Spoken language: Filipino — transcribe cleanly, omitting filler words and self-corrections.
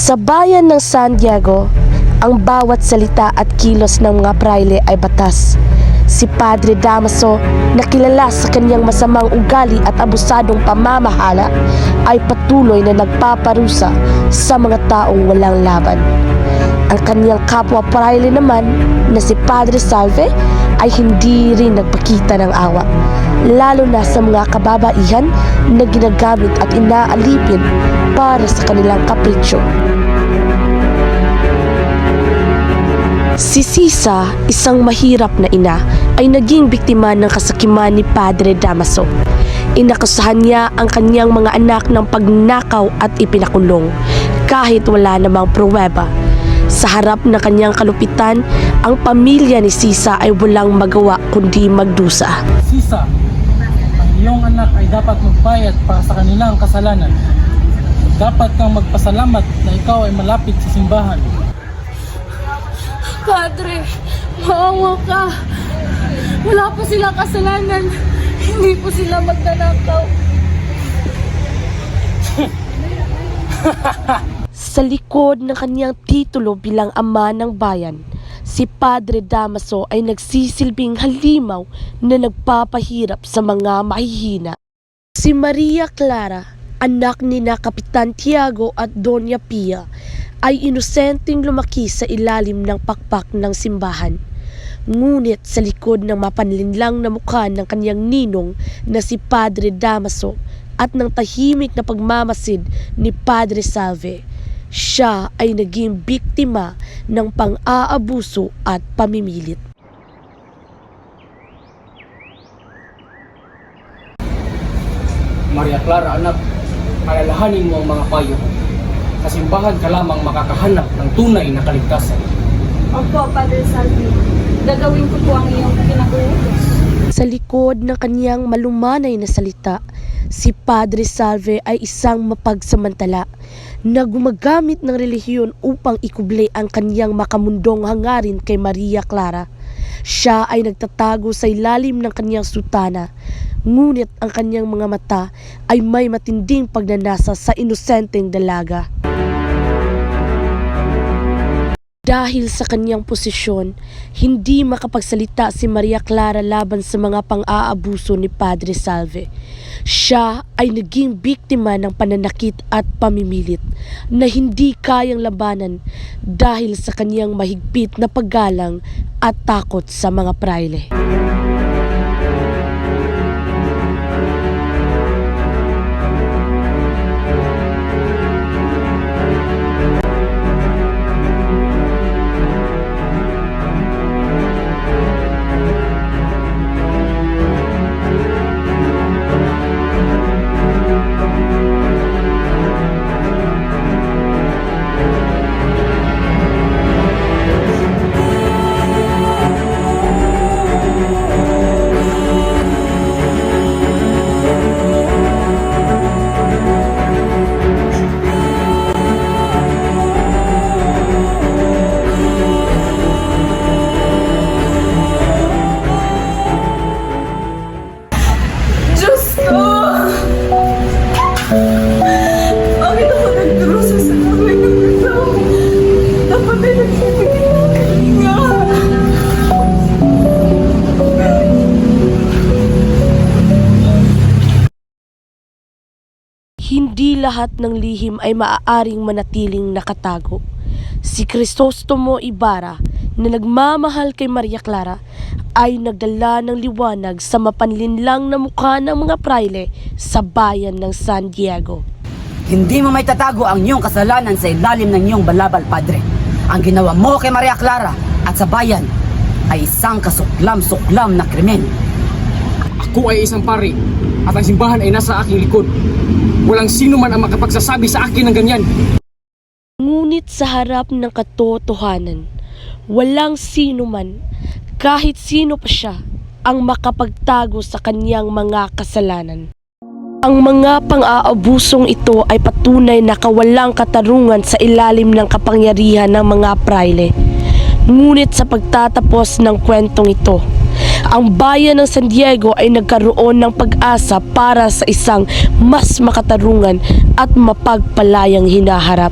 Sa bayan ng San Diego, ang bawat salita at kilos ng mga praile ay batas. Si Padre Damaso, na kilala sa kanyang masamang ugali at abusadong pamamahala, ay patuloy na nagpaparusa sa mga taong walang laban. Ang kanyang kapwa praile naman na si Padre Salve ay hindi rin nagpakita ng awa, lalo na sa mga kababaihan na ginagamit at inaalipin para sa kanilang kapritsyo. Si Sisa, isang mahirap na ina, ay naging biktima ng kasakiman ni Padre Damaso. Inakusahan niya ang kanyang mga anak ng pagnakaw at ipinakulong kahit wala namang pruweba. Sa harap ng kanyang kalupitan, ang pamilya ni Sisa ay walang magawa kundi magdusa. Sisa, ang iyong anak ay dapat magbayad para sa kanilang kasalanan. Dapat kang magpasalamat na ikaw ay malapit sa simbahan. Padre, maawa ka. Wala po silang kasalanan. Hindi po sila magnanakaw. Sa likod ng kanyang titulo bilang ama ng bayan, si Padre Damaso ay nagsisilbing halimaw na nagpapahirap sa mga mahihina. Si Maria Clara, anak ni na Kapitan Tiago at Doña Pia, ay inosenteng lumaki sa ilalim ng pakpak ng simbahan. Ngunit sa likod ng mapanlinlang na mukha ng kanyang ninong na si Padre Damaso at ng tahimik na pagmamasid ni Padre Salve, siya ay naging biktima ng pang-aabuso at pamimilit. Maria Clara, anak, alalahanin mo ang mga payo. Sa simbahan ka lamang makakahanap ng tunay na kaligtasan. Opo, Padre Salvi. Gagawin ko po ang iyong pinag-uutos. Sa likod ng kanyang malumanay na salita, si Padre Salve ay isang mapagsamantala na gumagamit ng relihiyon upang ikubli ang kanyang makamundong hangarin kay Maria Clara. Siya ay nagtatago sa ilalim ng kanyang sutana, ngunit ang kanyang mga mata ay may matinding pagnanasa sa inosenteng dalaga. Dahil sa kanyang posisyon, hindi makapagsalita si Maria Clara laban sa mga pang-aabuso ni Padre Salve. Siya ay naging biktima ng pananakit at pamimilit na hindi kayang labanan dahil sa kanyang mahigpit na paggalang at takot sa mga praile. Diyos ko! Bakit ako nagdurusa sa kamay ng ito? Dapat ay nagpipigil nga. Hindi lahat ng lihim ay maaaring manatiling nakatago. Si Crisostomo Ibarra, na nagmamahal kay Maria Clara, ay nagdala ng liwanag sa mapanlinlang na mukha ng mga praile sa bayan ng San Diego. Hindi mo may tatago ang iyong kasalanan sa ilalim ng iyong balabal, Padre. Ang ginawa mo kay Maria Clara at sa bayan ay isang kasuklam-suklam na krimen. Ako ay isang pari at ang simbahan ay nasa aking likod. Walang sino man ang makapagsasabi sa akin ng ganyan. Ngunit sa harap ng katotohanan, walang sino man, kahit sino pa siya, ang makapagtago sa kanyang mga kasalanan. Ang mga pang-aabusong ito ay patunay na kawalang katarungan sa ilalim ng kapangyarihan ng mga praile. Ngunit sa pagtatapos ng kwentong ito, ang bayan ng San Diego ay nagkaroon ng pag-asa para sa isang mas makatarungan at mapagpalayang hinaharap.